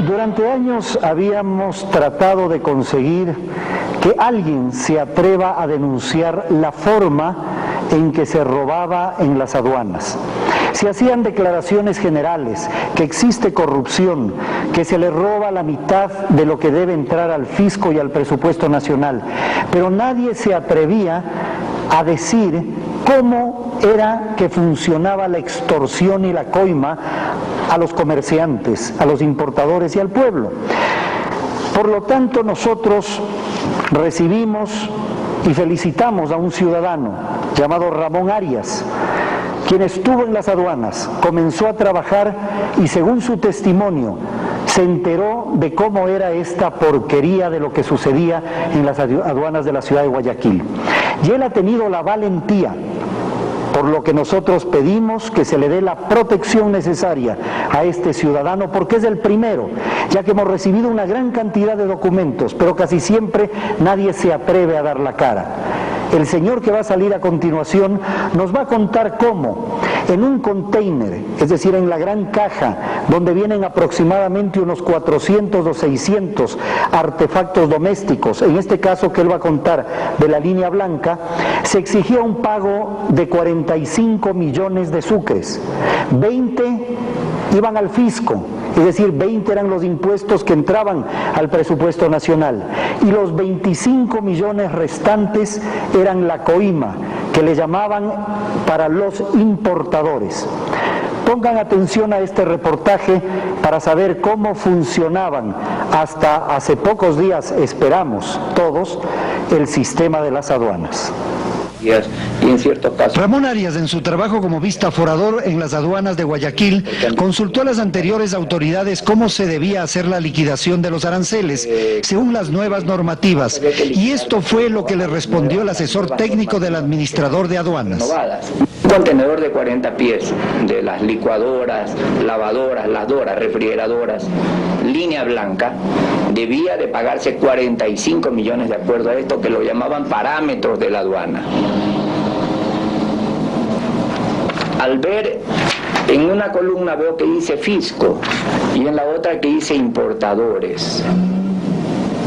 Durante años habíamos tratado de conseguir que alguien se atreva a denunciar la forma en que se robaba en las aduanas. Se hacían declaraciones generales, que existe corrupción, que se le roba la mitad de lo que debe entrar al fisco y al presupuesto nacional, pero nadie se atrevía a decir cómo era que funcionaba la extorsión y la coima a los comerciantes, a los importadores y al pueblo. Por lo tanto, nosotros recibimos y felicitamos a un ciudadano llamado Ramón Arias, quien estuvo en las aduanas, comenzó a trabajar y según su testimonio se enteró de cómo era esta porquería de lo que sucedía en las aduanas de la ciudad de Guayaquil. Y él ha tenido la valentía, por lo que nosotros pedimos que se le dé la protección necesaria a este ciudadano, porque es el primero, ya que hemos recibido una gran cantidad de documentos, pero casi siempre nadie se atreve a dar la cara. El señor que va a salir a continuación nos va a contar cómo en un container, es decir, en la gran caja, donde vienen aproximadamente unos 400 o 600 artefactos domésticos, en este caso que él va a contar de la línea blanca, se exigía un pago de 45 millones de sucres, 20 iban al fisco, es decir, 20 eran los impuestos que entraban al presupuesto nacional y los 25 millones restantes eran la coima, que le llamaban para los importadores. Pongan atención a este reportaje para saber cómo funcionaban hasta hace pocos días, esperamos todos, el sistema de las aduanas. Y en ciertos casos. Ramón Arias, en su trabajo como vistaforador en las aduanas de Guayaquil, consultó a las anteriores autoridades cómo se debía hacer la liquidación de los aranceles, según las nuevas normativas, y esto fue lo que le respondió el asesor técnico del administrador de aduanas. Un contenedor de 40 pies de las licuadoras, lavadoras, ladoras, refrigeradoras, línea blanca, debía de pagarse 45 millones de acuerdo a esto que lo llamaban parámetros de la aduana. Al ver en una columna veo que dice fisco y en la otra que dice importadores.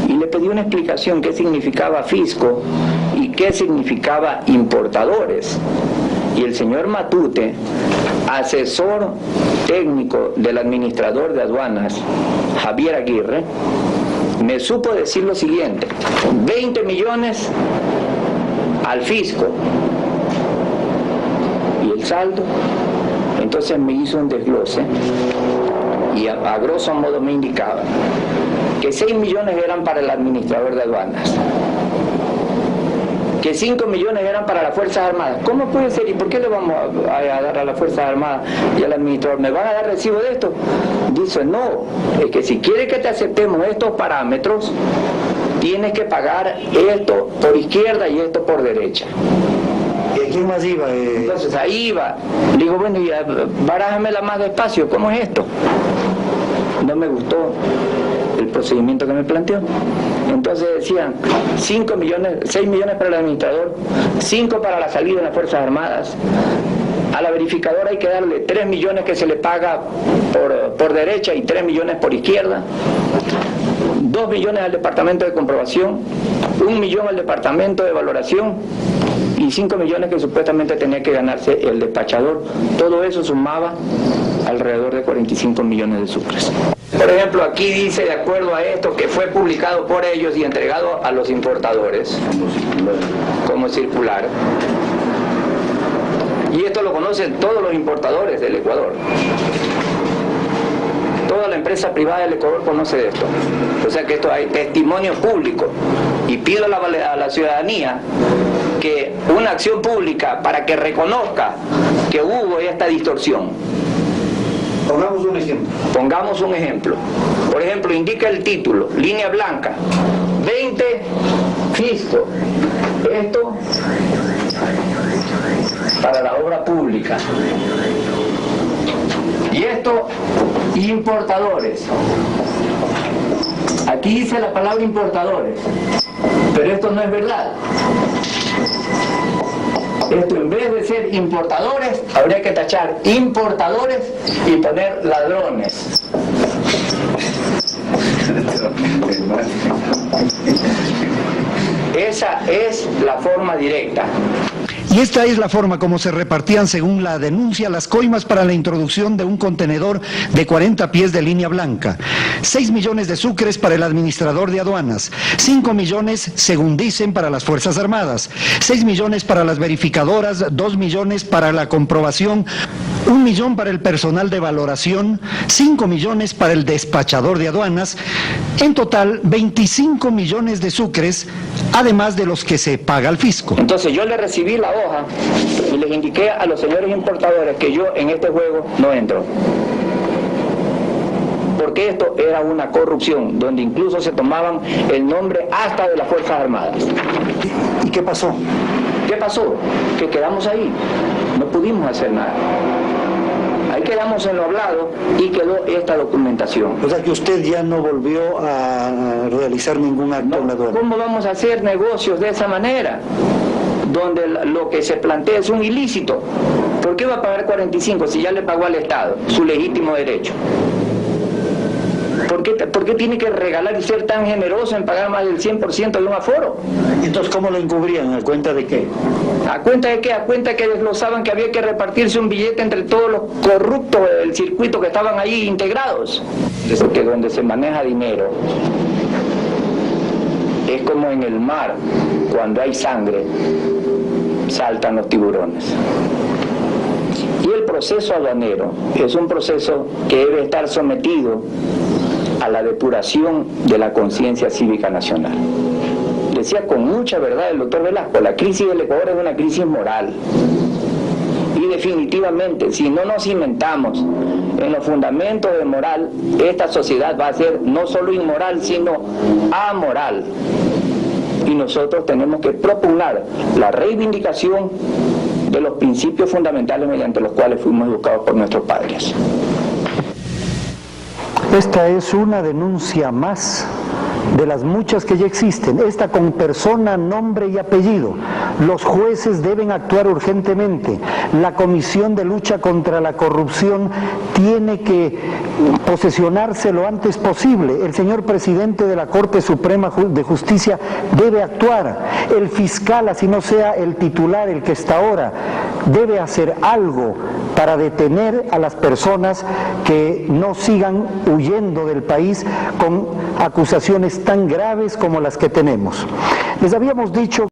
Y le pedí una explicación qué significaba fisco y qué significaba importadores. Y el señor Matute, asesor técnico del administrador de aduanas, Javier Aguirre, me supo decir lo siguiente: 20 millones al fisco y el saldo. Entonces me hizo un desglose y a grosso modo me indicaba que 6 millones eran para el administrador de aduanas, que 5 millones eran para las Fuerzas Armadas. ¿Cómo puede ser? ¿Y por qué le vamos a dar a las Fuerzas Armadas y al administrador? ¿Me van a dar recibo de esto? Dice, no, es que si quiere que te aceptemos estos parámetros, tienes que pagar esto por izquierda y esto por derecha. ¿Y quién más iba? Entonces ahí iba. Digo, bueno, y barájamela más despacio, ¿cómo es esto? No me gustó el procedimiento que me planteó. Entonces decían 5 millones, 6 millones para el administrador, 5 para la salida de las Fuerzas Armadas. A la verificadora hay que darle 3 millones que se le paga por derecha y 3 millones por izquierda. 2 millones al departamento de comprobación, 1 millón al departamento de valoración y 5 millones que supuestamente tenía que ganarse el despachador. Todo eso sumaba alrededor de 45 millones de sucres. Por ejemplo, aquí dice, de acuerdo a esto, que fue publicado por ellos y entregado a los importadores como circular. Y esto lo conocen todos los importadores del Ecuador. Toda la empresa privada del Ecuador conoce de esto. O sea que esto hay testimonio público. Y pido a la ciudadanía que una acción pública para que reconozca que hubo esta distorsión. Pongamos un ejemplo. Pongamos un ejemplo. Por ejemplo, indica el título, línea blanca, 20 fisco. Esto para la obra pública. Y esto, importadores. Aquí dice la palabra importadores, pero esto no es verdad. Esto, en vez de ser importadores, habría que tachar importadores y poner ladrones. es la forma directa. Y esta es la forma como se repartían, según la denuncia, las coimas para la introducción de un contenedor de 40 pies de línea blanca. 6 millones de sucres para el administrador de aduanas, 5 millones, según dicen, para las Fuerzas Armadas, 6 millones para las verificadoras, 2 millones para la comprobación, 1 millón para el personal de valoración, 5 millones para el despachador de aduanas, en total 25 millones de sucres, además de los que se paga al fisco. Entonces yo le recibí la hoja y les indiqué a los señores importadores que yo en este juego no entro. Porque esto era una corrupción, donde incluso se tomaban el nombre hasta de las Fuerzas Armadas. ¿Y qué pasó? ¿Qué pasó? Que quedamos ahí, no pudimos hacer nada. Ahí quedamos en lo hablado y quedó esta documentación. O sea que usted ya no volvió a realizar ningún acto en la aduana. ¿Cómo vamos a hacer negocios de esa manera? Donde lo que se plantea es un ilícito. ¿Por qué va a pagar 45 si ya le pagó al Estado su legítimo derecho? ¿Por qué tiene que regalar y ser tan generoso en pagar más del 100% de un aforo? Entonces, ¿cómo lo encubrían? ¿A cuenta de qué? ¿A cuenta de qué? A cuenta que desglosaban que había que repartirse un billete entre todos los corruptos del circuito que estaban ahí integrados. Porque donde se maneja dinero es como en el mar, cuando hay sangre, saltan los tiburones. Y el proceso aduanero es un proceso que debe estar sometido a la depuración de la conciencia cívica nacional. Decía con mucha verdad el doctor Velasco, la crisis del Ecuador es una crisis moral. Y definitivamente, si no nos cimentamos en los fundamentos de moral, esta sociedad va a ser no solo inmoral, sino amoral. Y nosotros tenemos que propugnar la reivindicación de los principios fundamentales mediante los cuales fuimos educados por nuestros padres. Esta es una denuncia más de las muchas que ya existen, esta con persona, nombre y apellido. Los jueces deben actuar urgentemente. La Comisión de Lucha contra la Corrupción tiene que posesionarse lo antes posible. El señor presidente de la Corte Suprema de Justicia debe actuar. El fiscal, así no sea el titular, el que está ahora, debe hacer algo para detener a las personas que no sigan huyendo del país con acusaciones tan graves como las que tenemos. Les habíamos dicho